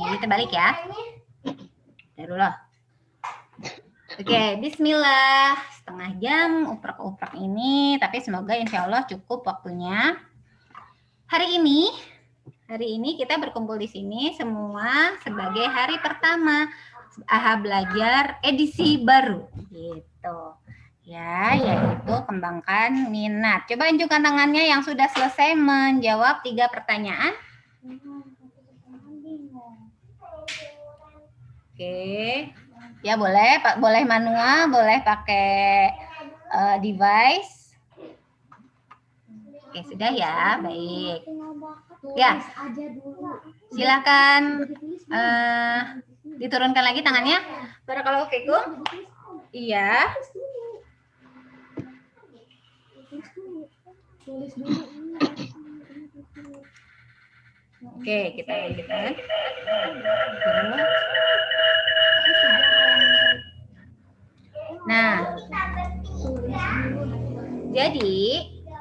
Jadi terbalik ya. Darullah. Oke, bismillah. Setengah jam uprak-uprak ini, tapi semoga insya Allah cukup waktunya. Hari ini kita berkumpul di sini semua sebagai hari pertama AHA Belajar edisi baru gitu. Ya, yaitu kembangkan minat. Coba tunjukkan tangannya yang sudah selesai menjawab 3 pertanyaan. Oke. Ya, boleh manual, boleh pakai device. Oke, sudah ya. Baik. Ya. Silakan diturunkan lagi tangannya. Barakallahu fikum. Iya. Oke, kita. Nah, jadi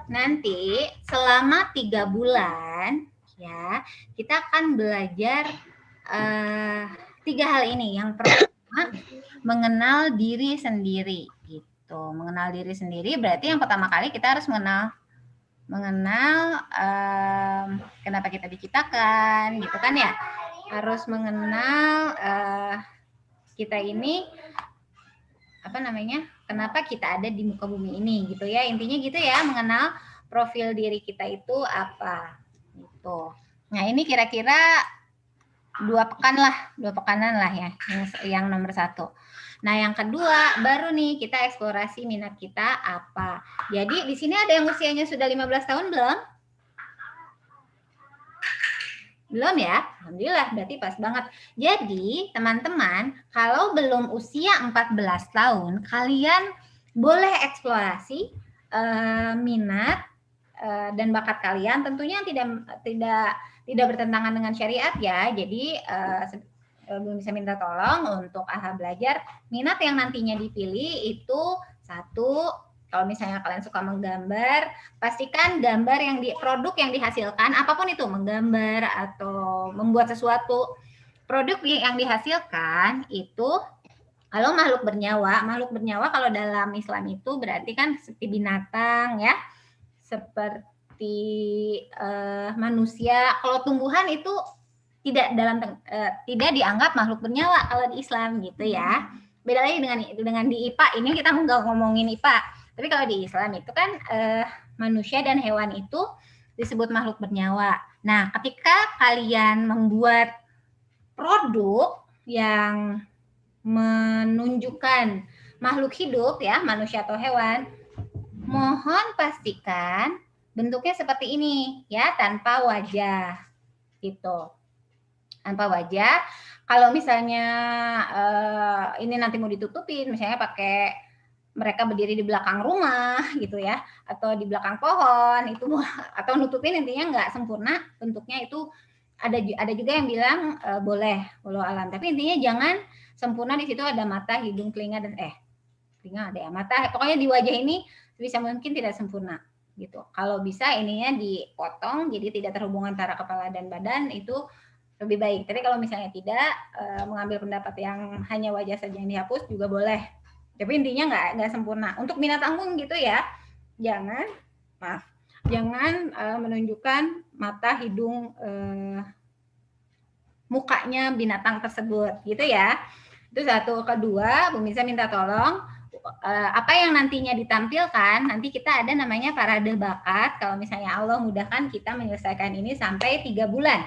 nanti selama 3 bulan ya kita akan belajar 3 hal ini. Yang pertama, mengenal diri sendiri gitu. Mengenal diri sendiri berarti yang pertama kali kita harus mengenal kenapa kita diciptakan gitu kan ya. Harus mengenal kita ini kenapa kita ada di muka bumi ini gitu ya. Intinya gitu ya, mengenal profil diri kita itu apa gitu. Nah, ini kira-kira 2 pekanan lah ya yang nomor 1. Nah, yang kedua baru nih kita eksplorasi minat kita apa. Jadi di sini ada yang usianya sudah 15 tahun belum? Belum ya? Alhamdulillah, berarti pas banget. Jadi, teman-teman, kalau belum usia 14 tahun, kalian boleh eksplorasi minat dan bakat kalian. Tentunya tidak bertentangan dengan syariat ya. Jadi, belum bisa minta tolong untuk AHA Belajar. Minat yang nantinya dipilih itu 1, kalau misalnya kalian suka menggambar, pastikan gambar produk yang dihasilkan, apapun itu, menggambar atau membuat sesuatu, produk yang dihasilkan itu kalau makhluk bernyawa kalau dalam Islam itu berarti kan seperti binatang ya, seperti manusia. Kalau tumbuhan itu tidak dianggap makhluk bernyawa kalau di Islam gitu ya. Beda lagi dengan di IPA, ini kita nggak ngomongin IPA. Tapi kalau di Islam itu kan manusia dan hewan itu disebut makhluk bernyawa. Nah, ketika kalian membuat produk yang menunjukkan makhluk hidup ya, manusia atau hewan, mohon pastikan bentuknya seperti ini ya, tanpa wajah gitu. Tanpa wajah. Kalau misalnya ini nanti mau ditutupin, misalnya pakai mereka berdiri di belakang rumah gitu ya, atau di belakang pohon itu, atau nutupin, intinya nggak sempurna bentuknya itu. Ada juga yang bilang boleh, walau alam. Tapi intinya jangan sempurna, di situ ada mata, hidung, telinga dan telinga ada ya, mata. Pokoknya di wajah ini bisa mungkin tidak sempurna gitu. Kalau bisa ininya dipotong jadi tidak terhubung antara kepala dan badan, itu lebih baik. Tapi kalau misalnya tidak, mengambil pendapat yang hanya wajah saja yang dihapus juga boleh. Tapi intinya nggak sempurna. Untuk binatang pun gitu ya, jangan menunjukkan mata, hidung, mukanya binatang tersebut gitu ya. Itu 1. Kedua, Bu Misa minta tolong apa yang nantinya ditampilkan, nanti kita ada namanya parade bakat. Kalau misalnya Allah mudahkan kita menyelesaikan ini sampai 3 bulan.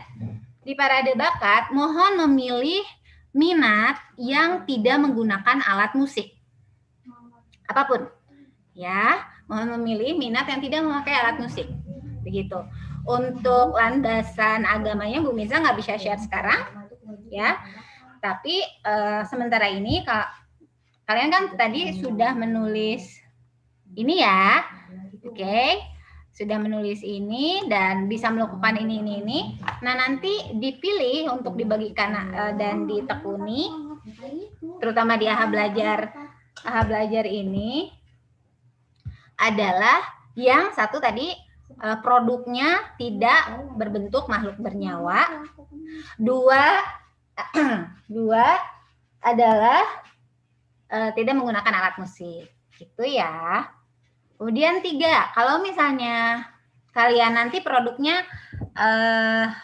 Di parade bakat, mohon memilih minat yang tidak menggunakan alat musik. Apapun. Ya, mohon memilih minat yang tidak memakai alat musik. Begitu. Untuk landasan agamanya Bu Miza nggak bisa share sekarang. Ya. Tapi sementara ini kalian kan tadi sudah menulis ini ya. Oke. Sudah menulis ini dan bisa melakukan ini. Nah, nanti dipilih untuk dibagikan dan ditekuni, terutama di AHA Belajar ini adalah yang 1 tadi, produknya tidak berbentuk makhluk bernyawa. 2, Dua adalah tidak menggunakan alat musik, gitu ya. Kemudian 3, kalau misalnya kalian nanti produknya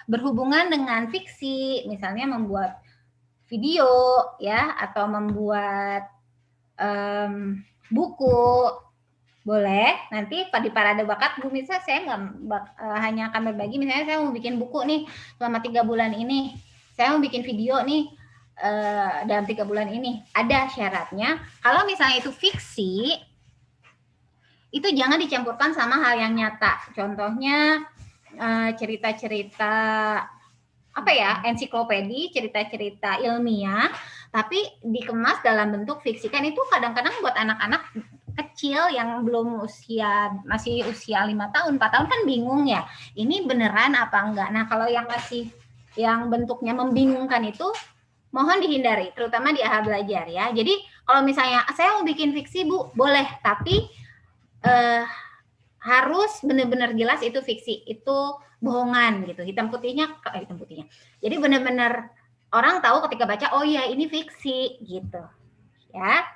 berhubungan dengan fiksi, misalnya membuat video ya, atau membuat buku, boleh. Nanti di Parade Bakat Bu Mirsa saya nggak hanya akan berbagi, misalnya saya mau bikin buku nih selama 3 bulan ini, saya mau bikin video nih dalam 3 bulan ini. Ada syaratnya, kalau misalnya itu fiksi, itu jangan dicampurkan sama hal yang nyata. Contohnya cerita-cerita apa ya, ensiklopedi, cerita-cerita ilmiah, tapi dikemas dalam bentuk fiksi. Kan itu kadang-kadang buat anak-anak kecil yang belum masih usia 5 tahun, 4 tahun kan bingung ya, ini beneran apa enggak. Nah, kalau yang bentuknya membingungkan itu mohon dihindari, terutama di AHA Belajar ya. Jadi kalau misalnya saya mau bikin fiksi Bu, boleh, tapi harus benar-benar jelas itu fiksi, itu bohongan gitu, hitam putihnya. Jadi benar-benar orang tahu ketika baca, oh ya ini fiksi gitu ya,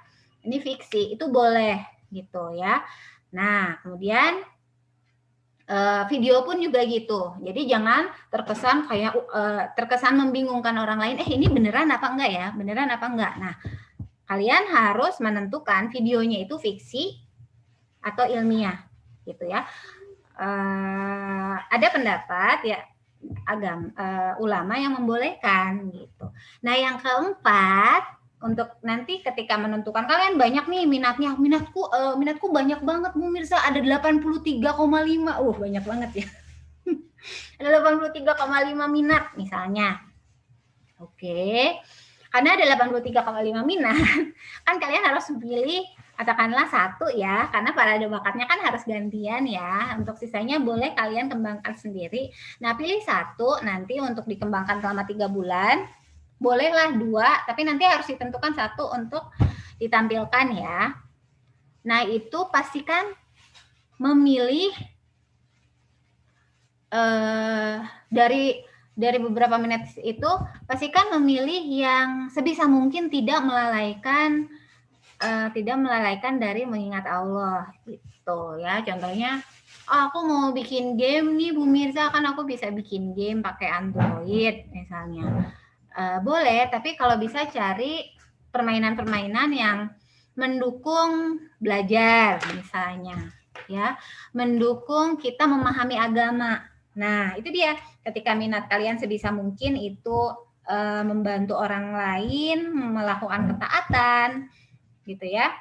ini fiksi, itu boleh gitu ya. Nah, kemudian video pun juga gitu. Jadi jangan terkesan membingungkan orang lain. Ini beneran apa enggak ya? Beneran apa enggak? Nah, kalian harus menentukan videonya itu fiksi atau ilmiah, gitu ya. Ada pendapat ya ulama yang membolehkan gitu. Nah, yang keempat, untuk nanti ketika menentukan, kalian banyak nih minatnya, minatku banyak banget Bu Mirsa, ada 83,5, banyak banget ya. Ada 83,5 minat misalnya. Oke. Karena ada 83,5 minat, kan kalian harus pilih katakanlah 1 ya, karena parade bakatnya kan harus gantian ya. Untuk sisanya boleh kalian kembangkan sendiri. Nah, pilih 1 nanti untuk dikembangkan selama 3 bulan. Bolehlah 2, tapi nanti harus ditentukan 1 untuk ditampilkan ya. Nah, itu pastikan memilih dari beberapa minat itu, pastikan memilih yang sebisa mungkin tidak melalaikan dari mengingat Allah gitu ya. Contohnya, aku mau bikin game nih Bu Mirsa, kan aku bisa bikin game pakai Android misalnya. Boleh, tapi kalau bisa cari permainan-permainan yang mendukung belajar misalnya ya, mendukung kita memahami agama. Nah, itu dia, ketika minat kalian sebisa mungkin itu membantu orang lain melakukan ketaatan gitu ya.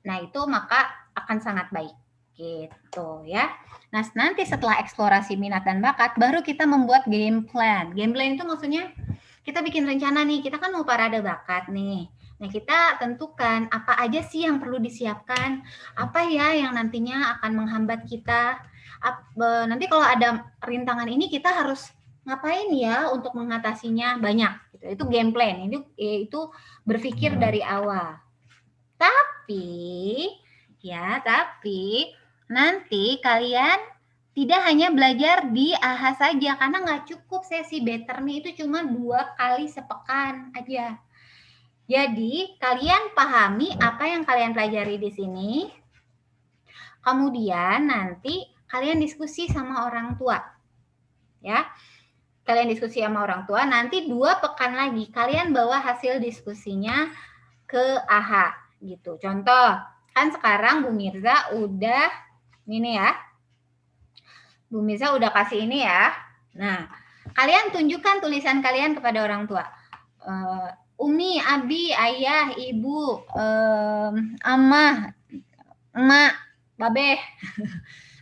Nah, itu maka akan sangat baik gitu ya. Nah, nanti setelah eksplorasi minat dan bakat, baru kita membuat game plan. Game plan itu maksudnya kita bikin rencana nih, kita kan mau parade bakat nih. Nah, kita tentukan apa aja sih yang perlu disiapkan, apa ya yang nantinya akan menghambat kita. Nanti kalau ada rintangan ini kita harus ngapain ya untuk mengatasinya, banyak gitu. Itu game plan, itu berpikir dari awal. Tapi nanti kalian tidak hanya belajar di AHA saja, karena nggak cukup sesi Better Me itu cuma 2 kali sepekan aja. Jadi kalian pahami apa yang kalian pelajari di sini, kemudian nanti kalian diskusi sama orang tua, ya. Kalian diskusi sama orang tua, nanti 2 pekan lagi kalian bawa hasil diskusinya ke AHA gitu. Contoh, kan sekarang Bu Mirza udah ini ya. Bu Mirza udah kasih ini ya. Nah, kalian tunjukkan tulisan kalian kepada orang tua. Umi, Abi, Ayah, Ibu, Amah, Emak, Babeh.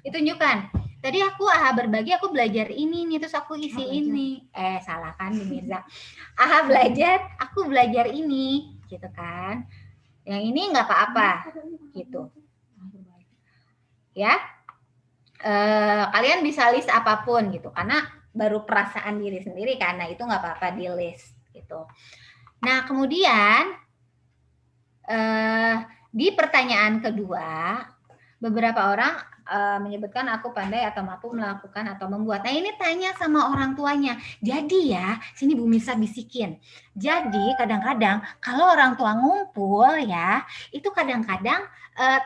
Ditunjukkan. Tadi aku berbagi, aku belajar ini nih, terus aku isi ini. Salah kan Bu Mirza. Belajar, aku belajar ini, gitu kan. Yang ini nggak apa-apa, gitu. Ya. Kalian bisa list apapun gitu, karena baru perasaan diri sendiri, karena itu nggak apa-apa di list gitu. Nah, kemudian di pertanyaan kedua, beberapa orang menyebutkan aku pandai atau mampu melakukan atau membuat. Nah ini tanya sama orang tuanya. Jadi ya, sini Bu Mirsa bisikin. Jadi kadang-kadang kalau orang tua ngumpul ya, itu kadang-kadang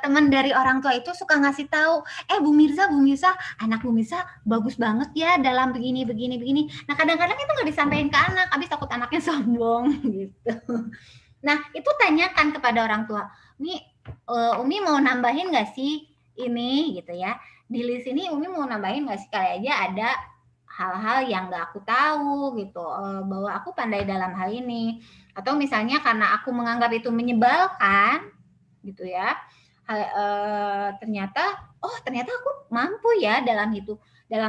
teman dari orang tua itu suka ngasih tahu, Bu Mirsa, anak Bu Mirsa bagus banget ya dalam begini. Nah kadang-kadang itu nggak disampaikan ke anak, abis takut anaknya sombong gitu. Nah itu tanyakan kepada orang tua, Umi mau nambahin nggak sih ini gitu ya, di list ini Umi mau nambahin nggak sih, kali aja ada hal-hal yang nggak aku tahu gitu, bahwa aku pandai dalam hal ini, atau misalnya karena aku menganggap itu menyebalkan gitu ya, ternyata aku mampu ya dalam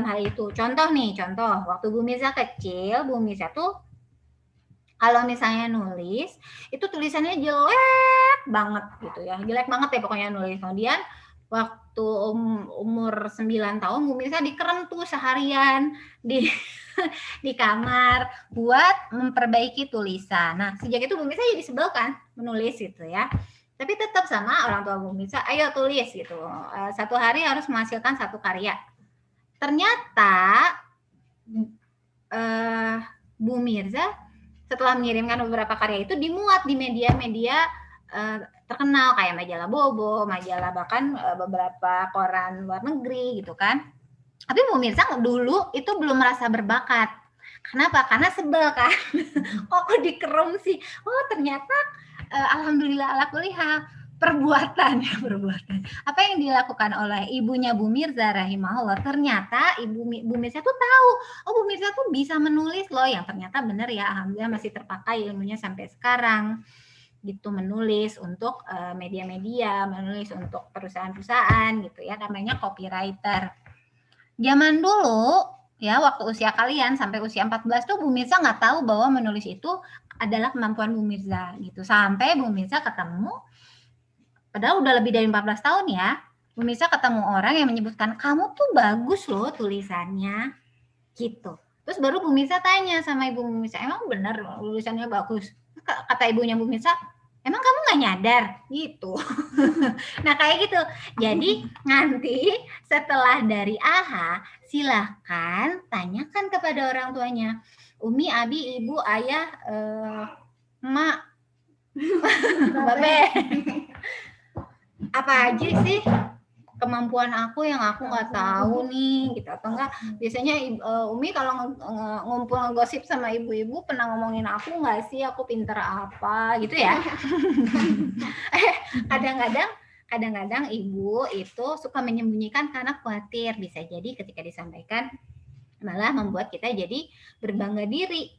hal itu. Contoh waktu Bu Mirza kecil, Bu Mirza tuh kalau misalnya nulis itu tulisannya jelek banget gitu ya, jelek banget ya pokoknya nulis. Kemudian waktu umur 9 tahun Bu Mirza dikerem tuh seharian di di kamar buat memperbaiki tulisan. Nah sejak itu Bu Mirza jadi sebel kan menulis gitu ya, tapi tetap sama orang tua Bu Mirza, ayo tulis gitu, satu hari harus menghasilkan satu karya. Ternyata Bu Mirza setelah mengirimkan beberapa karya itu dimuat di media-media terkenal kayak majalah Bobo, majalah bahkan beberapa koran luar negeri gitu kan. Tapi Bu Mirza dulu itu belum merasa berbakat. Kenapa? Karena sebel kan. Kok dikerem sih? Oh ternyata alhamdulillah ala kulli hal perbuatan. Apa yang dilakukan oleh ibunya Bu Mirza rahimahullah, ternyata Bu Mirza tuh tahu, Bu Mirza tuh bisa menulis loh, yang ternyata benar ya, alhamdulillah masih terpakai ilmunya sampai sekarang gitu, menulis untuk media-media, menulis untuk perusahaan-perusahaan gitu ya, namanya copywriter. Zaman dulu ya, waktu usia kalian sampai usia 14 tuh Bu Mirza nggak tahu bahwa menulis itu adalah kemampuan Bu Mirza gitu, sampai Bu Mirza ketemu, padahal udah lebih dari 14 tahun ya, Bu Mirza ketemu orang yang menyebutkan kamu tuh bagus loh tulisannya gitu. Terus baru Bu Mirza tanya sama ibu Bu Mirza, emang benar tulisannya bagus? Kata ibunya Bu Mirza, emang kamu nggak nyadar gitu. Nah kayak gitu. Jadi nanti setelah dari AHA, silahkan tanyakan kepada orang tuanya, Umi, Abi, Ibu, Ayah, Emak, Babe, apa aja sih kemampuan aku yang aku nggak tahu nih gitu, atau enggak biasanya Umi kalau ngumpul ngegosip sama ibu-ibu pernah ngomongin aku nggak sih, aku pinter apa gitu ya. kadang-kadang ibu itu suka menyembunyikan karena khawatir bisa jadi ketika disampaikan malah membuat kita jadi berbangga diri,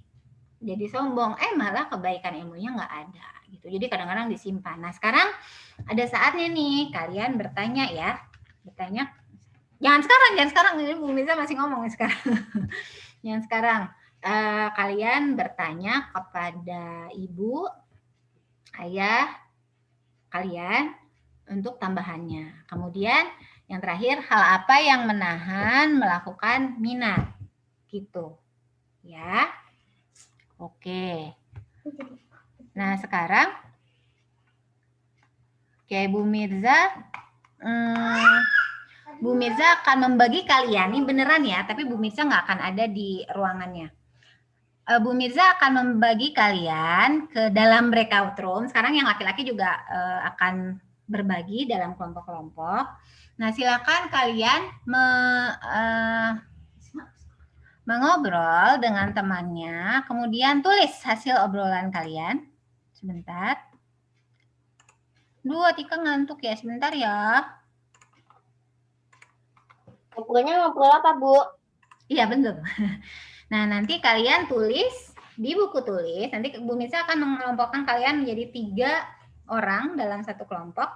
jadi sombong, malah kebaikan ilmunya nggak ada gitu, jadi kadang-kadang disimpan. Nah sekarang ada saatnya nih kalian bertanya ya, jangan sekarang, ini Bu Mirza masih ngomong sekarang. Jangan sekarang, kalian bertanya kepada ibu, ayah kalian untuk tambahannya. Kemudian yang terakhir, hal apa yang menahan melakukan minat gitu ya. Oke, nah sekarang Bu Mirza Bu Mirza akan membagi kalian, ini beneran ya, tapi Bu Mirza nggak akan ada di ruangannya. Bu Mirza akan membagi kalian ke dalam breakout room. Sekarang yang laki-laki juga akan berbagi dalam kelompok-kelompok. Nah, silakan kalian mengobrol dengan temannya, kemudian tulis hasil obrolan kalian. Sebentar. Tika ngantuk ya, sebentar ya. Ngobrolnya ngobrol apa, Bu? Iya, betul. Nah, nanti kalian tulis di buku tulis. Nanti Bu Mirza akan mengelompokkan kalian menjadi 3 orang dalam satu kelompok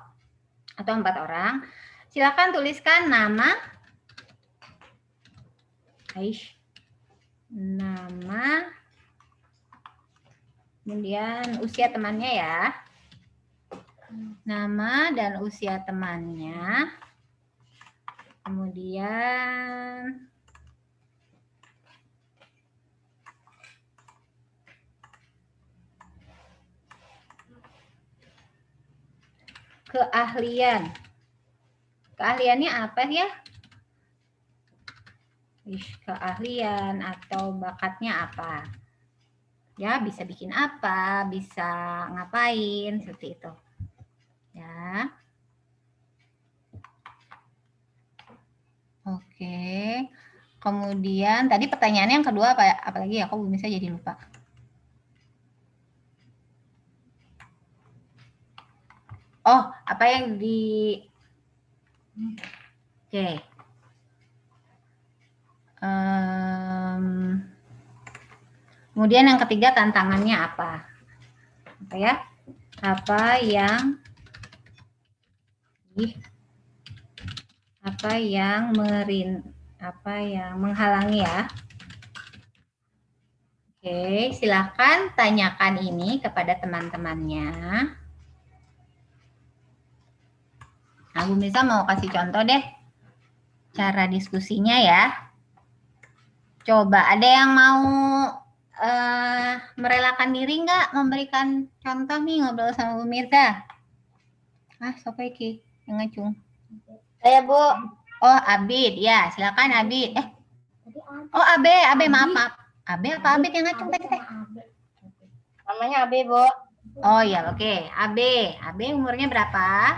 atau 4 orang. Silakan tuliskan nama, kemudian usia temannya ya. Nama dan usia temannya. Kemudian keahlian Keahliannya apa ya? Keahlian atau bakatnya apa? Ya, bisa bikin apa, bisa ngapain, seperti itu. Ya. Oke. Kemudian tadi pertanyaannya yang kedua apa lagi ya? Aku belum bisa jadi lupa. Oh, apa yang di Oke. Kemudian yang ketiga tantangannya apa? Apa ya? Apa yang menghalangi ya? Oke, silakan tanyakan ini kepada teman-temannya. Nah, Bu Misa mau kasih contoh deh cara diskusinya ya. Coba ada yang mau merelakan diri nggak memberikan contoh nih ngobrol sama Bu Mirza? Siapa iki yang ngacung? Saya, Bu. Oh, Abid. Ya, silakan Abid. Oh, Abe, maaf. Abe apa Abid yang ngacung tadi teh? Namanya Abe, Bu. Oh ya, oke. Abe umurnya berapa?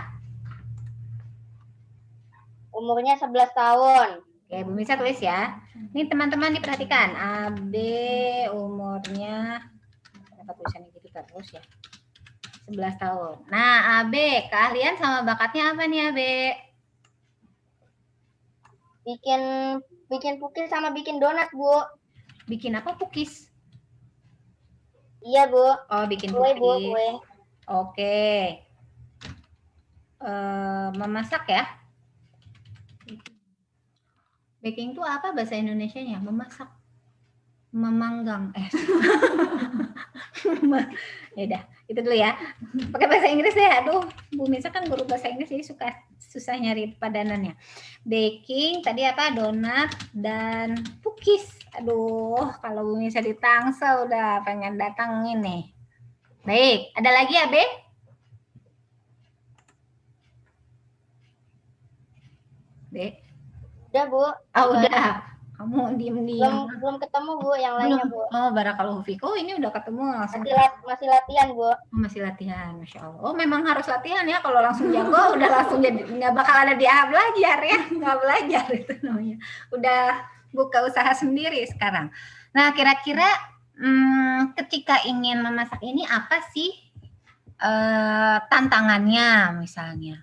Umurnya 11 tahun. Oke, Bu Mirza tulis ya. Ini teman-teman diperhatikan. Abe umurnya berapa tulisannya gitu terus ya? 11 tahun. Nah, Abe, keahlian sama bakatnya apa nih, Abe? Bikin pukis sama bikin donat, Bu. Bikin apa pukis? Iya, Bu. Oh, bikin Kue, pukis. Bu, kue. Oke. Memasak ya? Baking itu apa bahasa Indonesianya? Memasak. Memanggang. Ya udah, itu dulu ya. Pakai bahasa Inggris deh. Aduh, Bu Misa kan guru bahasa Inggris jadi susah nyari padanannya. Baking tadi apa? Donat dan pukis. Aduh, kalau Bu Misa di Tangsel udah pengen datangin nih. Baik, ada lagi ya, Be? Be? Udah, Bu. Oh, udah. Kamu diem-diem. Belum ketemu, Bu, yang lainnya, Bu. Oh, barakallahu fiik. Oh, ini udah ketemu langsung. Masih latihan, Bu. Masih latihan, Masya Allah. Oh, memang harus latihan ya. Kalau langsung jago, udah langsung jadi nggak bakal ada dia belajar ya. Nggak belajar itu namanya. Udah buka usaha sendiri sekarang. Nah, kira-kira ketika ingin memasak ini apa sih tantangannya misalnya?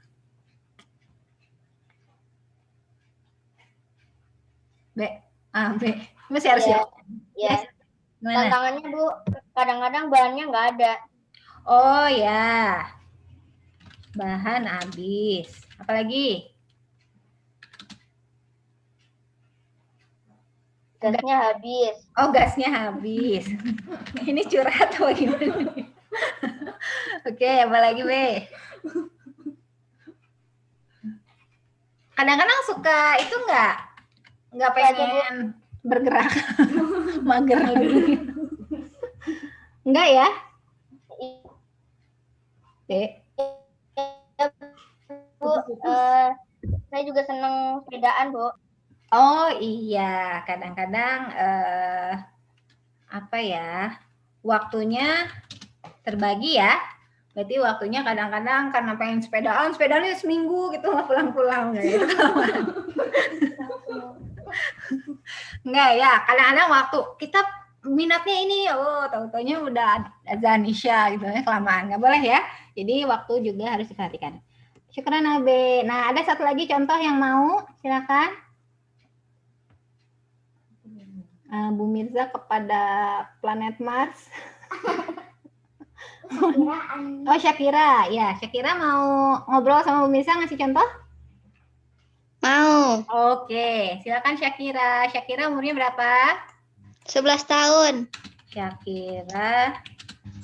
B. Masih harus ya. Yes. Tantangannya, Bu, kadang-kadang bahannya nggak ada. Oh ya, bahan habis. Apalagi? Gasnya habis. Oh, gasnya habis. Ini curhat atau gimana? Oke, apalagi, Be? Kadang-kadang suka itu nggak pengen bergerak, mager lagi. Enggak ya? Bu, saya juga senang sepedaan, Bu. Oh iya, kadang-kadang apa ya, waktunya terbagi ya. Berarti waktunya kadang-kadang karena pengen sepedaan seminggu gitu nggak pulang-pulang gitu. Enggak ya, kadang-kadang waktu kita minatnya ini, tahu-taunya udah azan isya gitu ya, kelamaan. Nggak boleh ya. Jadi waktu juga harus diperhatikan. Syukran Abe. Nah, ada satu lagi contoh yang mau, silakan. Bu Mirza kepada planet Mars. Oh, Syakira. Ya, Syakira mau ngobrol sama Bu Mirza ngasih contoh? Mau. Oke, silakan Syakira. Syakira umurnya berapa? 11 tahun. Syakira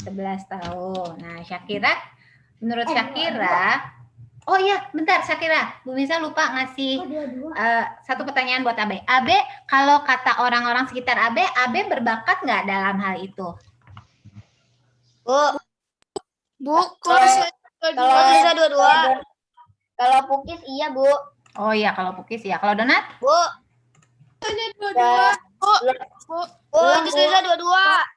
11 tahun. Nah, Syakira menurut Syakira, oh ya, bentar Syakira, Bu Mirza lupa ngasih satu pertanyaan buat Abe. Abe, kalau kata orang-orang sekitar Abe berbakat nggak dalam hal itu? Bu, kalau dua-dua. Kalau pukis iya, Bu. Oh iya, kalau Pukis ya. Kalau Donat? Bu. Dua-dua. Bu. Belum, Bu, bisa dua-dua.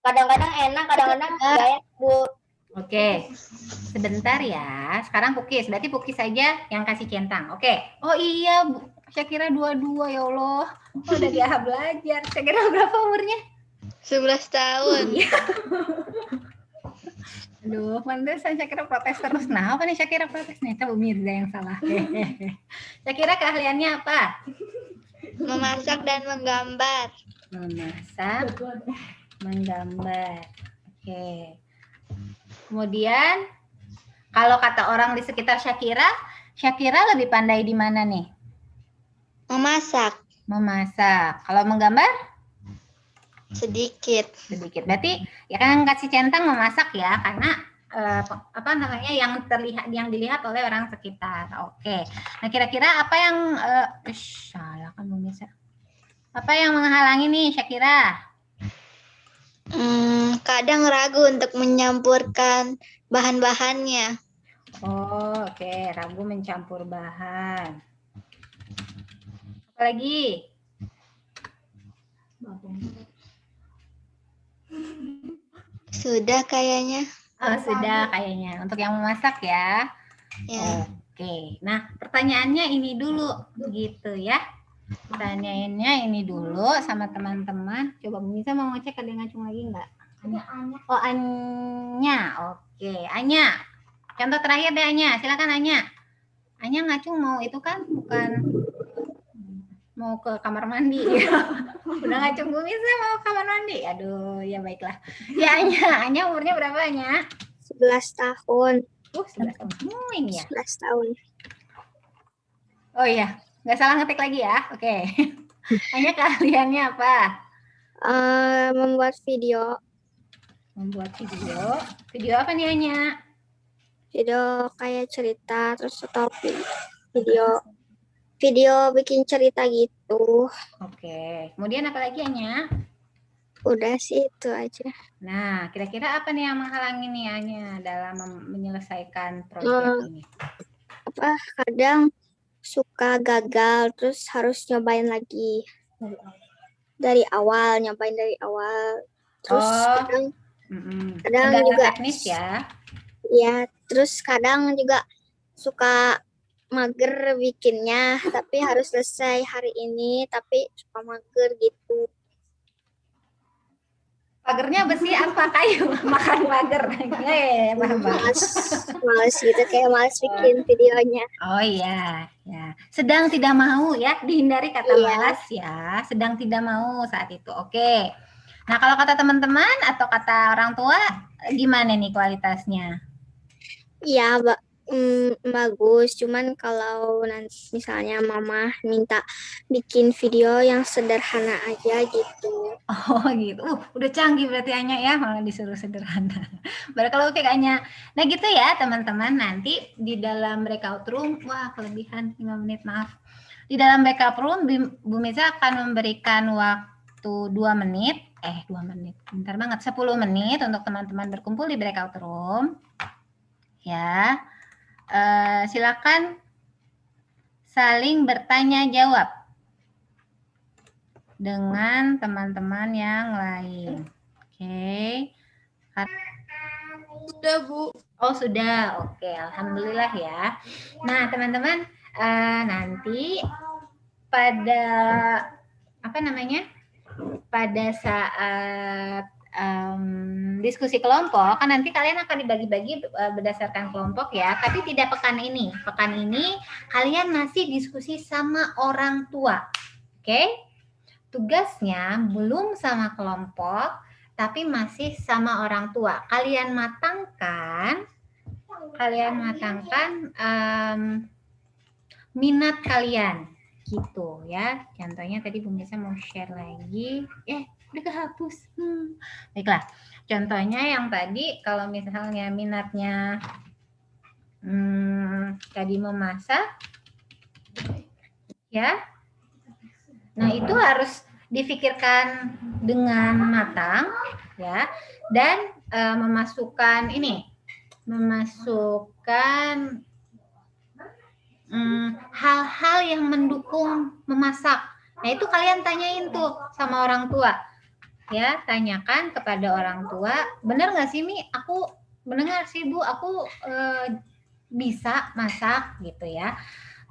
Kadang-kadang enak, kadang-kadang enggak enak, Bu. Oke. Sebentar ya. Sekarang Pukis. Berarti Pukis saja yang kasih centang. Oke. Oh iya, Bu. Saya kira dua-dua, ya Allah. Oh, udah dia belajar. Saya kira berapa umurnya? 11 tahun. Iya. Aduh, pantesan saya kira protes terus. Nah, apa nih saya kira protes nih? Itu Bu Mirza yang salah. Saya kira keahliannya apa? Memasak dan menggambar. Memasak, menggambar. Oke. Kemudian, kalau kata orang di sekitar Syakira, Syakira lebih pandai di mana nih? Memasak. Memasak. Kalau menggambar? Sedikit. Sedikit. Berarti ya kan kasih centang memasak ya, karena apa namanya yang terlihat, yang dilihat oleh orang sekitar. Oke. Nah, kira-kira apa yang salah kan Bu Mirza? Apa yang menghalangi nih Syakira? Kadang ragu untuk menyampurkan bahan-bahannya. Oh, oke. Ragu mencampur bahan. Apa lagi? Sudah kayaknya. Oh, sudah kayaknya. Untuk yang memasak ya. Ya. Oke. Nah, pertanyaannya ini dulu gitu ya. Pertanyaannya ini dulu sama teman-teman. Coba bisa mau ngecek ada yang ngacung lagi enggak? Anya. Oh, Anya. Oke, Anya. Contoh terakhir deh Anya. Silakan Anya. Anya ngacung mau itu kan bukan mau ke kamar mandi. Udah ngacung Bu Mirza mau ke kamar mandi. Aduh, ya baiklah. Ya Anya umurnya berapa Anya? 11 tahun. 11 tahun. Ini ya. 11 tahun. Oh iya, nggak salah ngetik lagi ya. Oke. Anya keahliannya apa? Membuat video. Membuat video. Video apa nih Anya? Video kayak cerita, terus atau video bikin cerita gitu. Oke. Kemudian apa lagi Anya? Udah sih itu aja. Nah, kira-kira apa nih yang menghalangi nih Anya dalam menyelesaikan proyek ini? Kadang suka gagal, terus harus nyobain lagi dari awal, terus kadang juga teknis ya. Ya, terus kadang juga suka mager bikinnya, tapi harus selesai hari ini, tapi suka mager gitu. Pagernya besi apa kayu? Makan pager. Males gitu, kayak males bikin videonya. Oh iya, ya. Sedang tidak mau ya, dihindari kata malas ya. Sedang tidak mau saat itu. Oke. Nah, kalau kata teman-teman atau kata orang tua, gimana nih kualitasnya? Iya, bagus. Cuman kalau nanti misalnya mama minta bikin video yang sederhana aja gitu. Oh gitu. Udah canggih berarti Anya ya, malah disuruh sederhana. Baru kalau oke Anya. Nah gitu ya teman-teman, nanti di dalam breakout room, wah kelebihan 5 menit maaf. Di dalam breakout room Bu Mirza akan memberikan waktu 2 menit, 2 menit, bentar banget, 10 menit untuk teman-teman berkumpul di breakout room. Ya, silakan saling bertanya jawab dengan teman-teman yang lain. Oke. Sudah, Bu. Oh, sudah. Oke, alhamdulillah ya. Nah, teman-teman, nanti pada apa namanya? Pada saat diskusi kelompok, kan nanti kalian akan dibagi-bagi berdasarkan kelompok ya, tapi tidak pekan ini. Pekan ini kalian masih diskusi sama orang tua. Oke? Tugasnya belum sama kelompok, tapi masih sama orang tua. Kalian matangkan minat kalian gitu ya. Contohnya tadi Bu Mirza mau share lagi, udah kehapus. Baiklah, contohnya yang tadi kalau misalnya minatnya tadi memasak, ya. Nah itu harus difikirkan dengan matang, ya, dan memasukkan hal-hal yang mendukung memasak. Nah, itu kalian tanyain tuh sama orang tua. Ya, tanyakan kepada orang tua, benar nggak sih Mi? Aku mendengar sih Bu, aku bisa masak gitu ya.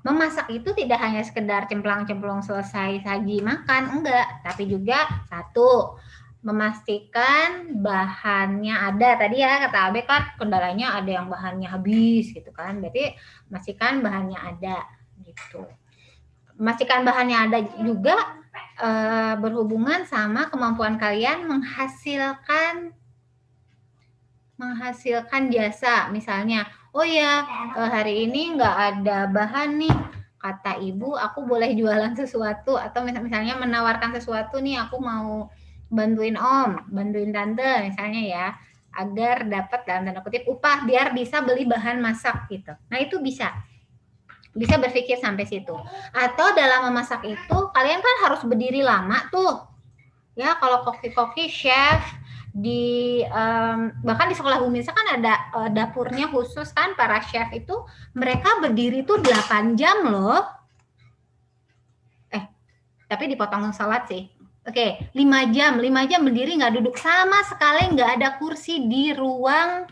Memasak itu tidak hanya sekedar cemplang-cemplung selesai saji makan, enggak. Tapi juga satu, memastikan bahannya ada. Tadi ya kata Abe kan kendalanya ada yang bahannya habis gitu kan. Berarti memastikan bahannya ada gitu. Memastikan bahannya ada juga berhubungan sama kemampuan kalian menghasilkan jasa. Misalnya, oh ya hari ini nggak ada bahan nih, kata ibu aku boleh jualan sesuatu, atau misalnya menawarkan sesuatu nih, aku mau bantuin om, bantuin tante misalnya ya, agar dapat dalam tanda kutip upah biar bisa beli bahan masak gitu. Nah itu bisa berpikir sampai situ. Atau dalam memasak itu kalian kan harus berdiri lama tuh ya. Kalau koki-koki chef di bahkan di sekolah Bu Mirsa kan ada dapurnya khusus kan, para chef itu mereka berdiri tuh 8 jam loh. Tapi dipotong salat sih. Oke, 5 jam berdiri, nggak duduk sama sekali, nggak ada kursi di ruang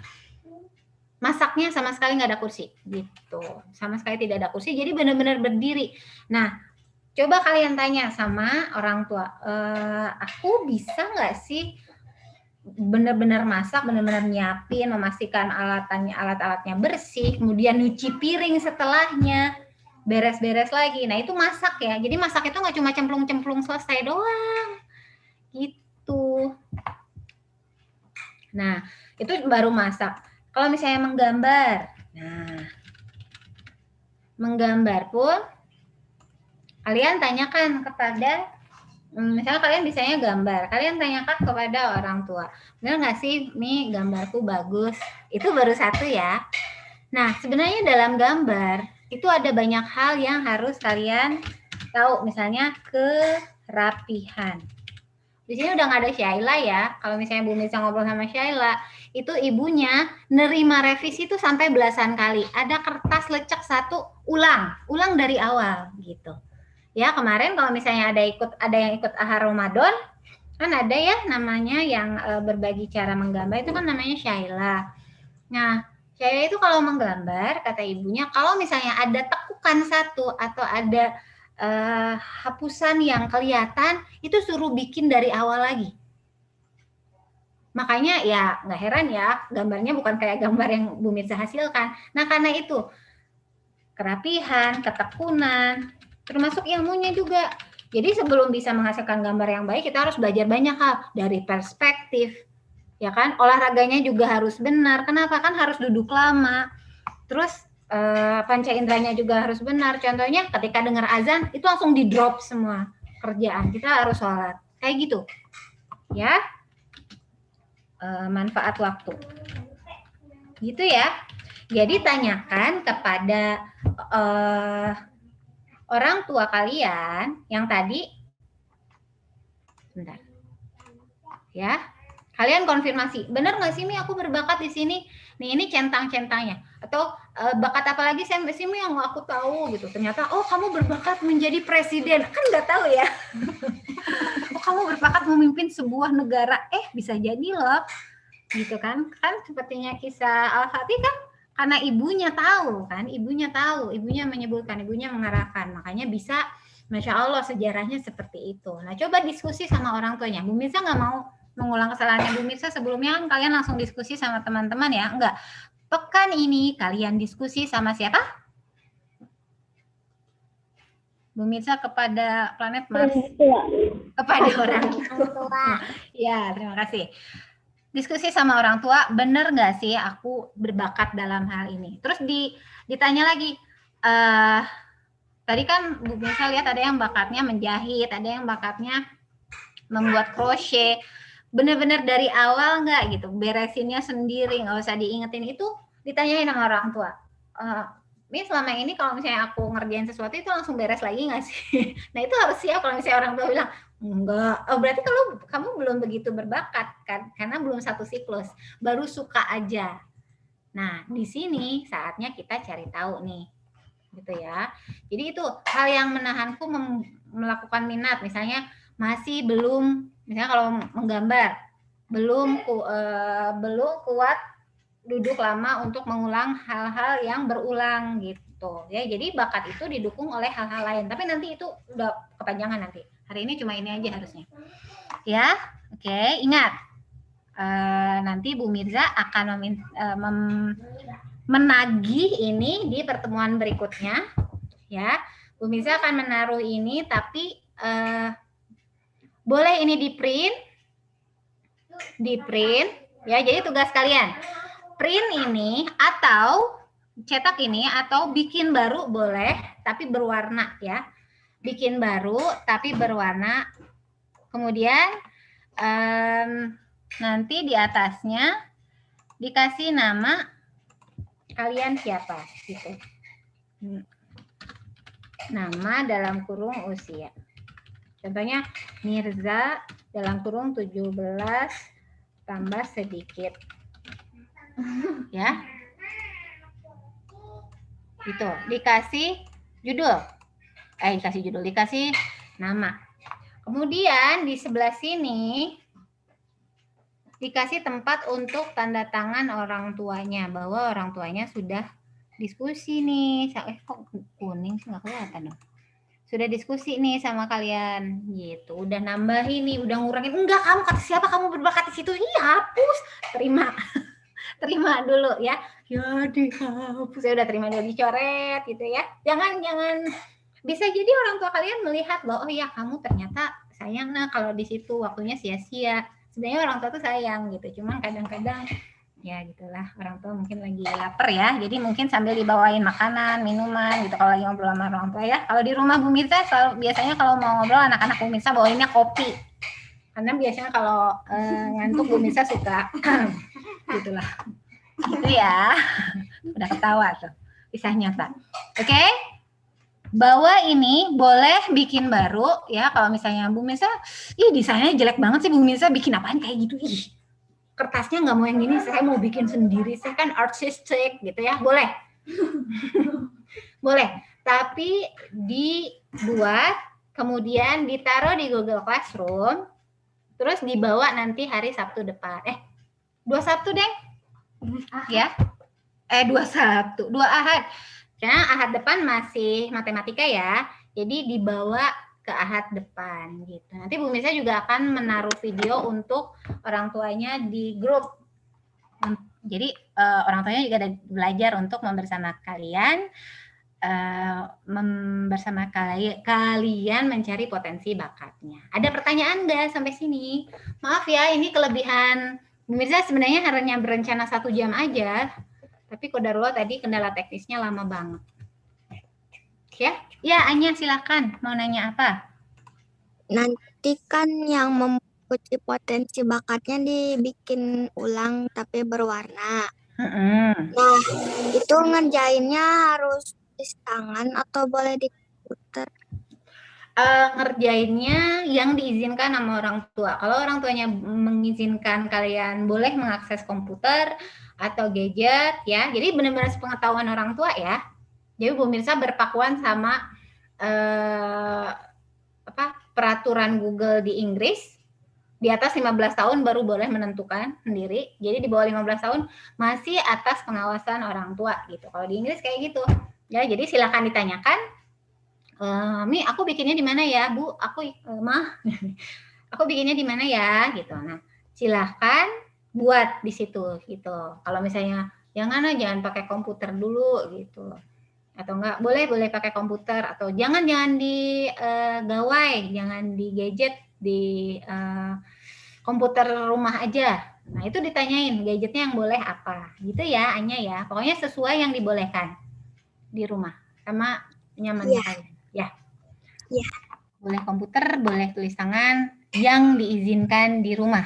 masaknya, sama sekali nggak ada kursi gitu, sama sekali tidak ada kursi, jadi benar-benar berdiri. Nah, coba kalian tanya sama orang tua, aku bisa nggak sih benar-benar masak, benar-benar nyiapin, memastikan alat-alatnya bersih, kemudian nyuci piring setelahnya, beres-beres lagi. Nah itu masak ya. Jadi masak itu nggak cuma cemplung-cemplung selesai doang gitu. Nah itu baru masak. Kalau misalnya menggambar, nah menggambar pun kalian tanyakan kepada, misalnya kalian bisanya gambar, kalian tanyakan kepada orang tua, benar nggak sih Mi gambarku bagus? Itu baru satu ya. Nah sebenarnya dalam gambar itu ada banyak hal yang harus kalian tahu, misalnya kerapihan. Di sini udah nggak ada Syaila ya. Kalau misalnya Bu Mirsa ngobrol sama Syaila, itu ibunya nerima revisi itu sampai belasan kali. Ada kertas lecek satu, ulang dari awal gitu. Ya kemarin kalau misalnya ada yang ikut AHA Ramadan, kan ada ya namanya yang berbagi cara menggambar, itu kan namanya Syaila. Nah Syaila itu kalau menggambar, kata ibunya, kalau misalnya ada tekukan satu atau ada hapusan yang kelihatan, itu suruh bikin dari awal lagi. Makanya ya nggak heran ya gambarnya bukan kayak gambar yang Bu Mirsa hasilkan. Nah karena itu kerapihan, ketekunan, termasuk ilmunya juga. Jadi sebelum bisa menghasilkan gambar yang baik, kita harus belajar banyak hal dari perspektif, ya kan? Olahraganya juga harus benar. Kenapa? Kan harus duduk lama. Terus panca inderanya juga harus benar. Contohnya ketika dengar azan itu langsung di drop semua kerjaan, kita harus sholat kayak gitu ya. Manfaat waktu gitu ya. Jadi tanyakan kepada orang tua kalian yang tadi, bentar ya, kalian konfirmasi, benar nggak sih Mi aku berbakat di sini? Nih ini centang-centangnya. Atau bakat apa lagi sih Mi yang aku tahu gitu. Ternyata oh kamu berbakat menjadi presiden, kan nggak tahu ya. Oh kamu berbakat memimpin sebuah negara, bisa jadi loh gitu kan. Kan sepertinya kisah Al-Fatih kan karena ibunya tahu kan, ibunya menyebutkan, ibunya mengarahkan, makanya bisa, Masya Allah sejarahnya seperti itu. Nah coba diskusi sama orang tuanya. Bu Mirsa nggak mau mengulang kesalahannya Bu Mirsa sebelumnya, kan kalian langsung diskusi sama teman-teman ya, enggak. Pekan ini kalian diskusi sama siapa? Bu Mirsa kepada planet Mars. Kepada orang tua. Ya, terima kasih. Diskusi sama orang tua, bener nggak sih aku berbakat dalam hal ini? Terus ditanya lagi, tadi kan Bu Mirsa lihat ada yang bakatnya menjahit, ada yang bakatnya membuat crochet. Bener-bener dari awal nggak gitu, beresinnya sendiri, nggak usah diingetin, itu ditanyain sama orang tua. Mi selama ini kalau misalnya aku ngerjain sesuatu itu langsung beres lagi nggak sih? Nah itu harus siap kalau misalnya orang tua bilang, enggak, berarti kalau kamu belum begitu berbakat kan, karena belum satu siklus, baru suka aja. Nah di sini saatnya kita cari tahu nih, gitu ya. Jadi itu hal yang menahanku melakukan minat, misalnya masih belum, misalnya kalau menggambar belum kuat duduk lama untuk mengulang hal-hal yang berulang gitu ya. Jadi bakat itu didukung oleh hal-hal lain, tapi nanti itu udah kepanjangan nanti. Hari ini cuma ini aja harusnya ya. Oke, ingat nanti Bu Mirza akan menagih ini di pertemuan berikutnya ya. Bu Mirza akan menaruh ini, tapi boleh ini di print ya. Jadi tugas kalian print ini atau cetak ini atau bikin baru boleh, tapi berwarna ya. Bikin baru tapi berwarna. Kemudian nanti di atasnya dikasih nama kalian siapa gitu. Nama dalam kurung usia. Contohnya Mirza dalam kurung 17 tambah sedikit. Ya. Gitu. Dikasih judul. Dikasih nama. Kemudian di sebelah sini dikasih tempat untuk tanda tangan orang tuanya, bahwa orang tuanya sudah diskusi nih. Kok kuning sih, nggak kelihatan dong. Sudah diskusi nih sama kalian gitu. Udah nambahin nih, udah ngurangin. Enggak, kamu kata siapa kamu berbakat di situ? Iya, hapus. Terima. Terima dulu ya. Ya dihapus. Ya udah terima dulu, dicoret gitu ya. Jangan bisa jadi orang tua kalian melihat loh, oh ya kamu ternyata sayang nah kalau di situ waktunya sia-sia. Sebenarnya orang tua tuh sayang gitu. Cuman kadang-kadang ya gitulah, orang tua mungkin lagi lapar ya, jadi mungkin sambil dibawain makanan, minuman gitu kalau lagi ngobrol sama orang tua ya. Kalau di rumah Bu Mirza biasanya kalau mau ngobrol anak-anak Bu Mirza bawainnya kopi, karena biasanya kalau ngantuk Bu Mirza suka gitulah gitu ya. Udah ketawa tuh, kisah nyata. Oke? Bawa ini boleh bikin baru ya. Kalau misalnya Bu Mirza, ih desainnya jelek banget sih Bu Mirza, bikin apaan kayak gitu, ih kertasnya nggak mau yang gini, saya mau bikin sendiri, saya kan artistic gitu ya, boleh. Boleh, tapi dibuat kemudian ditaruh di Google Classroom, terus dibawa nanti hari Sabtu depan. 2 Sabtu deng ya, 2 Sabtu, 2 Ahad, karena Ahad depan masih matematika ya, jadi dibawa ke Ahad depan gitu. Nanti Bu Mirza juga akan menaruh video untuk orang tuanya di grup. Jadi orang tuanya juga ada belajar untuk bersama kalian mencari potensi bakatnya. Ada pertanyaan nggak sampai sini? Maaf ya, ini kelebihan Bu Mirza sebenarnya hanya berencana 1 jam aja, tapi qadarullah tadi kendala teknisnya lama banget. Ya, Anya silakan mau nanya apa? Nanti kan yang mempunyai potensi bakatnya dibikin ulang tapi berwarna. Nah, itu ngerjainnya harus tulis tangan atau boleh di komputer? Ngerjainnya yang diizinkan sama orang tua. Kalau orang tuanya mengizinkan, kalian boleh mengakses komputer atau gadget ya. Jadi benar-benar sepengetahuan orang tua ya. Jadi Bu Mirza berpakuan sama peraturan Google di Inggris. Di atas 15 tahun baru boleh menentukan sendiri. Jadi di bawah 15 tahun masih atas pengawasan orang tua gitu. Kalau di Inggris kayak gitu. Ya, jadi silakan ditanyakan. Mi, aku bikinnya di mana ya, Bu? Aku bikinnya di mana ya, gitu. Nah, silakan buat di situ, gitu. Kalau misalnya jangan pakai komputer dulu, gitu. Atau enggak boleh pakai komputer, atau jangan di gawai, jangan di gadget, di komputer rumah aja. Nah, itu ditanyain gadgetnya yang boleh apa, gitu ya, Anya ya. Pokoknya sesuai yang dibolehkan di rumah sama nyamannya kalian. Ya. Boleh komputer, boleh tulis tangan yang diizinkan di rumah.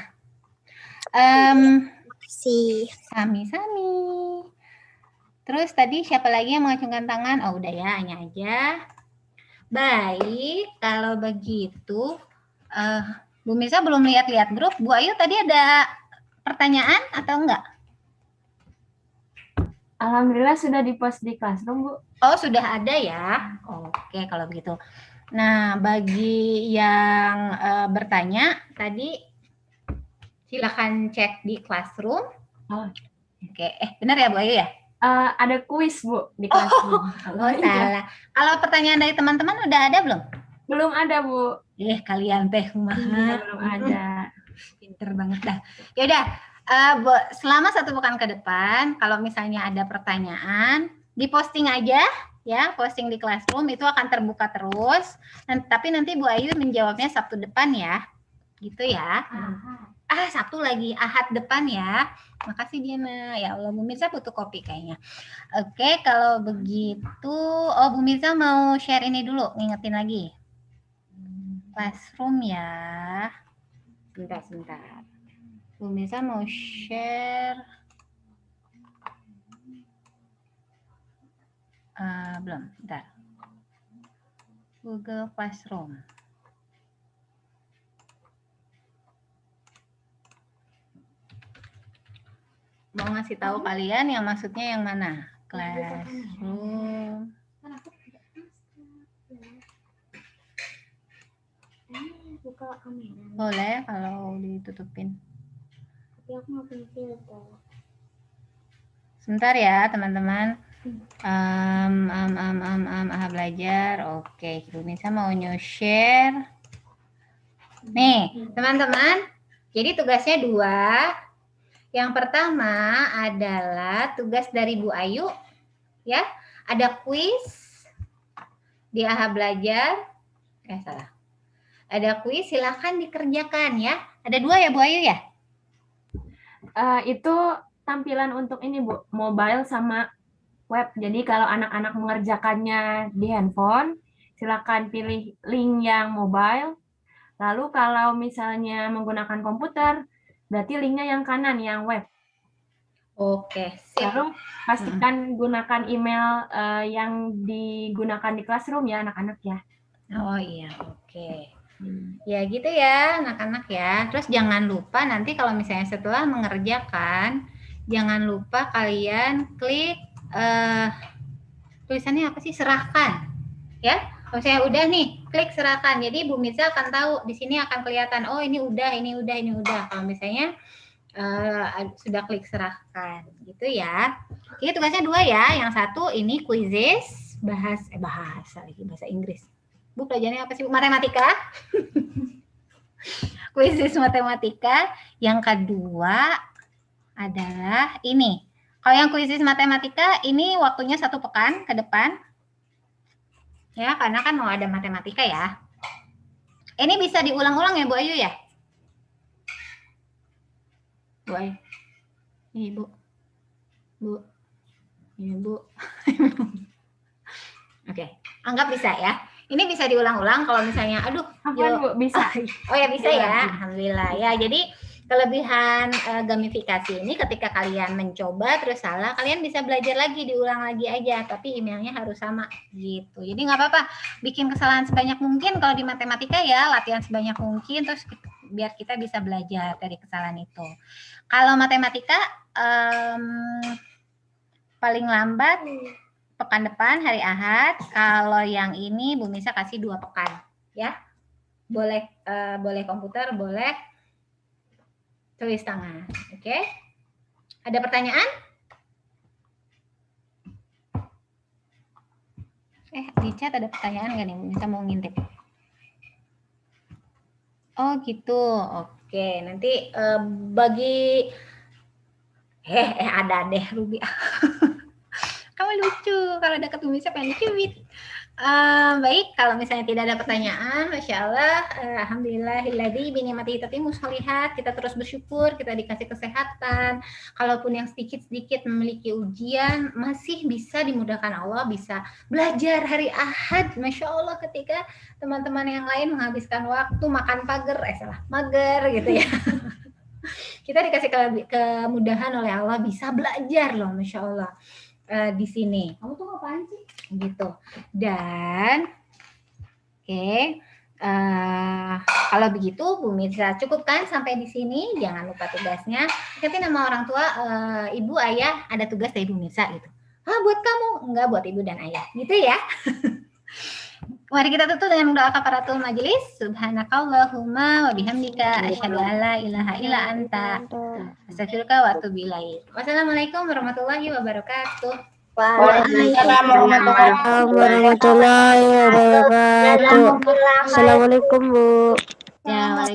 Makasih. Sami-sami. Terus tadi siapa lagi yang mengacungkan tangan? Oh, udah ya, Anya aja. Baik, kalau begitu Bu Mirza belum lihat-lihat grup. Bu Ayu tadi ada pertanyaan atau enggak? Alhamdulillah sudah di-post di Classroom, Bu. Oh, sudah ada ya? Oke, kalau begitu. Nah, bagi yang bertanya tadi, silakan cek di Classroom. Oh. Oke, benar ya Bu Ayu ya? Ada kuis, Bu, di Classroom. Oh, salah. Kalau pertanyaan dari teman-teman udah ada belum? Belum ada, Bu. Kalian teh kumaha? Belum ada. Pinter banget dah. Ya udah, selama 1 pekan ke depan, kalau misalnya ada pertanyaan, diposting aja ya, posting di Classroom itu akan terbuka terus. Tapi nanti Bu Ayu menjawabnya Sabtu depan ya, gitu ya. Sabtu lagi, Ahad depan ya. Makasih Diana. Ya Allah, Bu Mirza butuh kopi kayaknya. Oke, kalau begitu, Bu Mirza mau share ini dulu, ngingetin lagi. Classroom ya. Sebentar. Bu Mirza mau share. Belum, bentar. Google Classroom. Mau ngasih tahu kalian yang maksudnya yang mana? Classroom. Boleh kalau ditutupin. Sebentar ya teman-teman. Belajar. Oke, Bu Nisa mau new share. Nih, teman-teman. Jadi tugasnya 2. Yang pertama adalah tugas dari Bu Ayu. Ya, ada kuis di AHA Belajar. Salah. Ada kuis, silakan dikerjakan ya. Ada 2 ya Bu Ayu ya? Itu tampilan untuk ini Bu, mobile sama web. Jadi kalau anak-anak mengerjakannya di handphone, silakan pilih link yang mobile. Lalu kalau misalnya menggunakan komputer, berarti linknya yang kanan, yang web. Oke, sip. Lalu pastikan gunakan email yang digunakan di Classroom ya anak-anak ya. Oh iya, oke. Ya gitu ya anak-anak ya. Terus jangan lupa nanti kalau misalnya setelah mengerjakan, jangan lupa kalian klik tulisannya apa sih? Serahkan. Ya. Kalau saya udah nih, klik serahkan. Jadi Bu Mirza akan tahu di sini akan kelihatan oh ini udah. Kalau misalnya sudah klik serahkan gitu ya. Jadi tugasnya 2 ya. Yang satu ini quizzes bahasa Inggris. Bu pelajarannya apa sih? Matematika. Quizzes matematika. Yang kedua adalah ini. Kalau yang quizzes matematika ini waktunya 1 pekan ke depan. Ya, karena kan mau ada matematika ya. Ini bisa diulang-ulang ya Bu Ayu ya? Bu Ayu. Ini Bu. Ini Bu. Oke, anggap bisa ya. Ini bisa diulang-ulang kalau misalnya, Bu, bisa. Oh ya bisa ya, alhamdulillah ya. Jadi kelebihan gamifikasi ini ketika kalian mencoba terus salah, kalian bisa belajar lagi, diulang lagi aja, tapi emailnya harus sama gitu. Jadi nggak apa-apa, bikin kesalahan sebanyak mungkin kalau di matematika ya, latihan sebanyak mungkin terus biar kita bisa belajar dari kesalahan itu. Kalau matematika paling lambat pekan depan hari Ahad. Kalau yang ini Bu Misa kasih 2 pekan ya. Boleh komputer, boleh tulis tangan. Oke. Ada pertanyaan? Di chat ada pertanyaan nggak nih? Bisa mau ngintip. Oh gitu. Oke, nanti bagi ada deh Ruby. Kamu lucu kalau dekat Umisa pengen dicubit. Baik, kalau misalnya tidak ada pertanyaan, Masya Allah, alhamdulillahilladzi binikmatihi tatimmu sholihat, kita terus bersyukur, kita dikasih kesehatan, kalaupun yang sedikit-sedikit memiliki ujian, masih bisa dimudahkan Allah, bisa belajar hari Ahad, Masya Allah, ketika teman-teman yang lain menghabiskan waktu makan mager gitu ya. Kita dikasih kemudahan oleh Allah, bisa belajar loh, Masya Allah. Di sini. Kamu tuh ngapain sih? Gitu. Dan Kalau begitu Bu Mirsa cukupkan sampai di sini, jangan lupa tugasnya. Tapi nama orang tua, ibu, ayah, ada tugas dari Bu Mirsa gitu. Buat kamu, enggak buat ibu dan ayah, gitu ya. Mari kita tutup dengan doa kafaratul majelis. Subhanakallahumma wa bihamdika asyhadu an la ilaha illa anta astaghfiruka wa atubu ilaik. Wassalamualaikum warahmatullahi wabarakatuh. Waalaikumsalam warahmatullahi wabarakatuh. Assalamualaikum Bu. Ya,